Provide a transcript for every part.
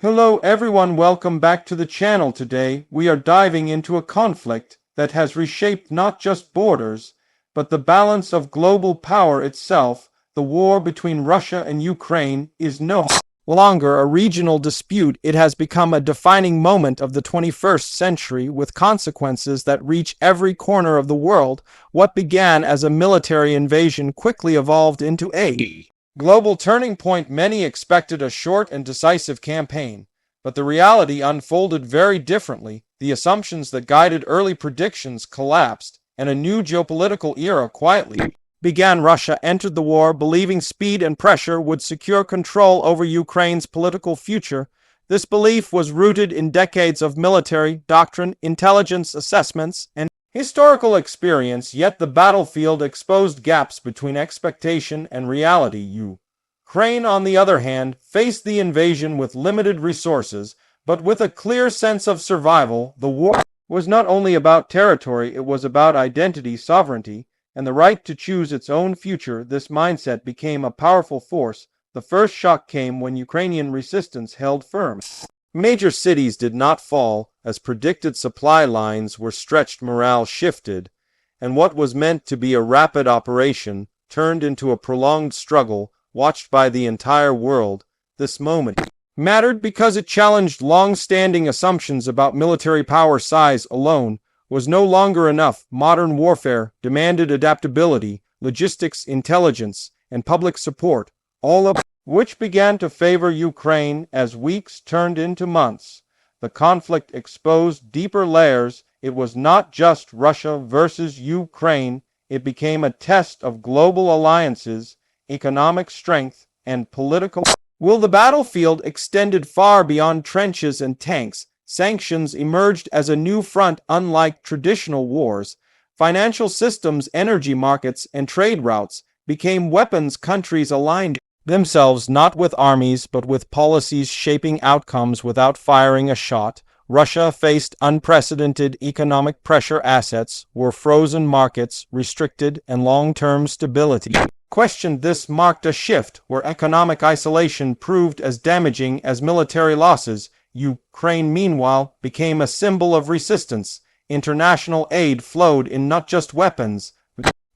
Hello everyone, welcome back to the channel. Today we are diving into a conflict that has reshaped not just borders, but the balance of global power itself. The war between Russia and Ukraine is no longer a regional dispute. It has become a defining moment of the 21st century with consequences that reach every corner of the world. What began as a military invasion quickly evolved into a global turning point. Many expected a short and decisive campaign, but the reality unfolded very differently. The assumptions that guided early predictions collapsed, and a new geopolitical era quietly began. Russia entered the war believing speed and pressure would secure control over Ukraine's political future. This belief was rooted in decades of military doctrine, intelligence assessments, and historical experience, yet the battlefield exposed gaps between expectation and reality. Ukraine, on the other hand, faced the invasion with limited resources, but with a clear sense of survival. The war was not only about territory, it was about identity, sovereignty, and the right to choose its own future. This mindset became a powerful force. The first shock came when Ukrainian resistance held firm. Major cities did not fall. As predicted, supply lines were stretched, morale shifted, and what was meant to be a rapid operation turned into a prolonged struggle watched by the entire world. This moment mattered because it challenged long-standing assumptions about military power. Size alone was no longer enough. Modern warfare demanded adaptability, logistics, intelligence, and public support, all of which began to favor Ukraine. As weeks turned into months, the conflict exposed deeper layers. It was not just Russia versus Ukraine. It became a test of global alliances, economic strength, and political will. The battlefield extended far beyond trenches and tanks. Sanctions emerged as a new front. Unlike traditional wars, financial systems, energy markets, and trade routes became weapons. Countries aligned themselves not with armies but with policies shaping outcomes without firing a shot. Russia faced unprecedented economic pressure. Assets were frozen, markets restricted, and long-term stability questioned. This marked a shift where economic isolation proved as damaging as military losses. Ukraine, meanwhile, became a symbol of resistance. International aid flowed in, not just weapons,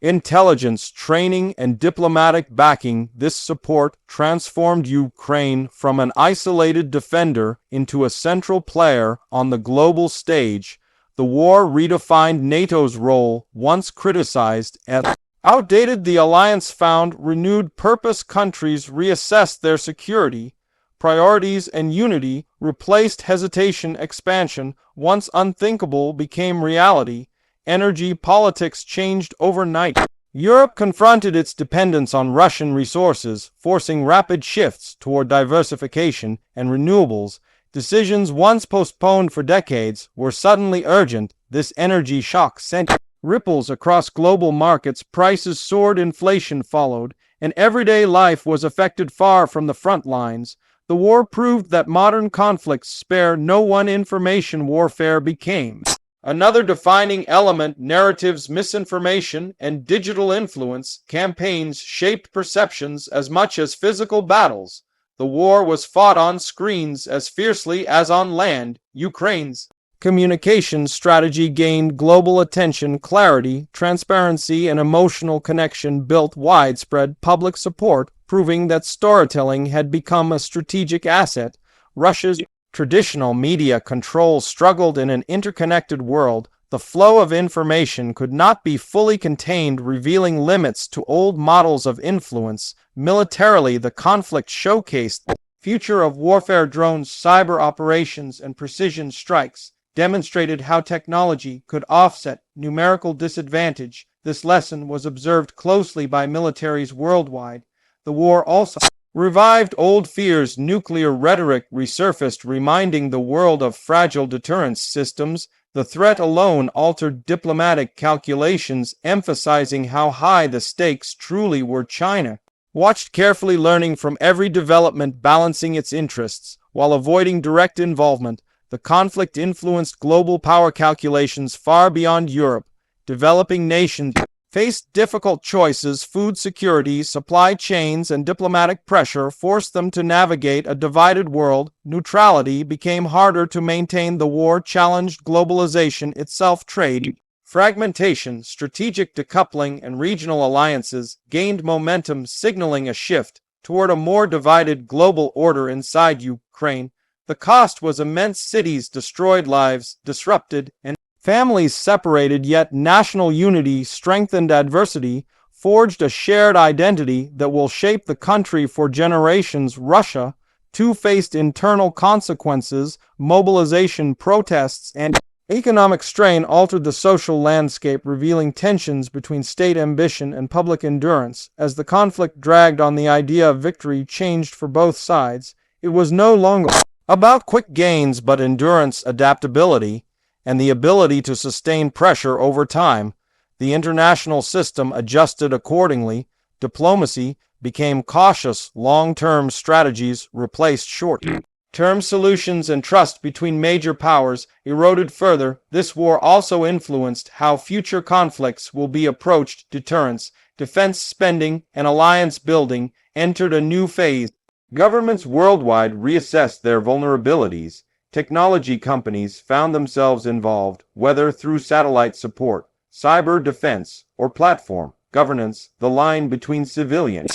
intelligence, training, and diplomatic backing. This support transformed Ukraine from an isolated defender into a central player on the global stage. The war redefined NATO's role. Once criticized as outdated, the alliance found renewed purpose. Countries reassessed their security priorities, and unity replaced hesitation. Expansion, once unthinkable, became reality. Energy politics changed overnight. Europe confronted its dependence on Russian resources, forcing rapid shifts toward diversification and renewables. Decisions once postponed for decades were suddenly urgent. This energy shock sent ripples across global markets. Prices soared, inflation followed, and everyday life was affected. Far from the front lines, the war proved that modern conflicts spare no one. Information warfare became another defining element. Narratives, misinformation, and digital influence campaigns shaped perceptions as much as physical battles. The war was fought on screens as fiercely as on land. Ukraine's communication strategy gained global attention. Clarity, transparency, and emotional connection built widespread public support, proving that storytelling had become a strategic asset. Russia's traditional media control struggled in an interconnected world. The flow of information could not be fully contained, revealing limits to old models of influence. Militarily, the conflict showcased the future of warfare. Drones, cyber operations, and precision strikes demonstrated how technology could offset numerical disadvantage. This lesson was observed closely by militaries worldwide. The war also revived old fears. Nuclear rhetoric resurfaced, reminding the world of fragile deterrence systems. The threat alone altered diplomatic calculations, emphasizing how high the stakes truly were. China watched carefully, learning from every development, balancing its interests while avoiding direct involvement. The conflict influenced global power calculations far beyond Europe. Developing nations faced difficult choices. Food security, supply chains, and diplomatic pressure forced them to navigate a divided world. Neutrality became harder to maintain. The war challenged globalization itself. Trade fragmentation, strategic decoupling, and regional alliances gained momentum, signaling a shift toward a more divided global order. Inside Ukraine, the cost was immense. Cities destroyed, lives disrupted, and families separated, yet national unity strengthened. Adversity forged a shared identity that will shape the country for generations. Russia, too, faced internal consequences. Mobilization, protests, and economic strain altered the social landscape, revealing tensions between state ambition and public endurance. As the conflict dragged on, the idea of victory changed for both sides. It was no longer about quick gains, but endurance, adaptability, and the ability to sustain pressure over time. The international system adjusted accordingly. Diplomacy became cautious. Long-term strategies replaced short-term solutions, and trust between major powers eroded further. This war also influenced how future conflicts will be approached. Deterrence, defense spending, and alliance building entered a new phase. Governments worldwide reassessed their vulnerabilities. Technology companies found themselves involved, whether through satellite support, cyber defense, or platform governance. The line between civilian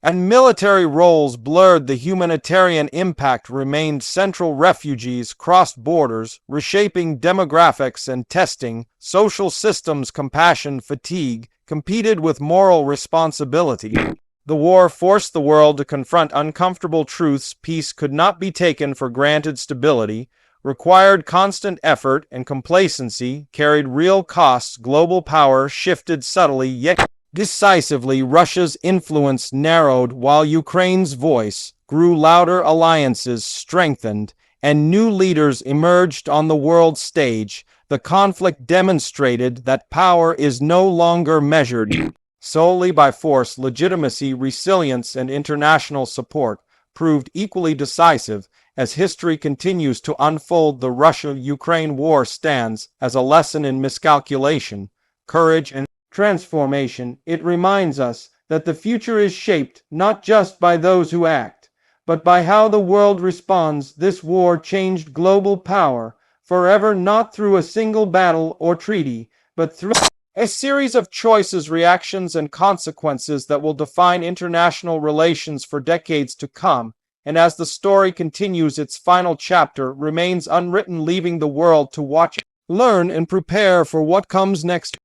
and military roles blurred. The humanitarian impact remained central. Refugees crossed borders, reshaping demographics and testing social systems. Compassion fatigue competed with moral responsibility. The war forced the world to confront uncomfortable truths. Peace could not be taken for granted. Stability required constant effort, and complacency carried real costs. Global power shifted subtly yet decisively. Russia's influence narrowed while Ukraine's voice grew louder. Alliances strengthened, and new leaders emerged on the world stage. The conflict demonstrated that power is no longer measured solely by force. Legitimacy, resilience, and international support proved equally decisive. As history continues to unfold, the Russia-Ukraine war stands as a lesson in miscalculation, courage, and transformation. It reminds us that the future is shaped not just by those who act, but by how the world responds. This war changed global power forever, not through a single battle or treaty, but through a series of choices, reactions, and consequences that will define international relations for decades to come. And as the story continues, its final chapter remains unwritten, leaving the world to watch, learn, and prepare for what comes next.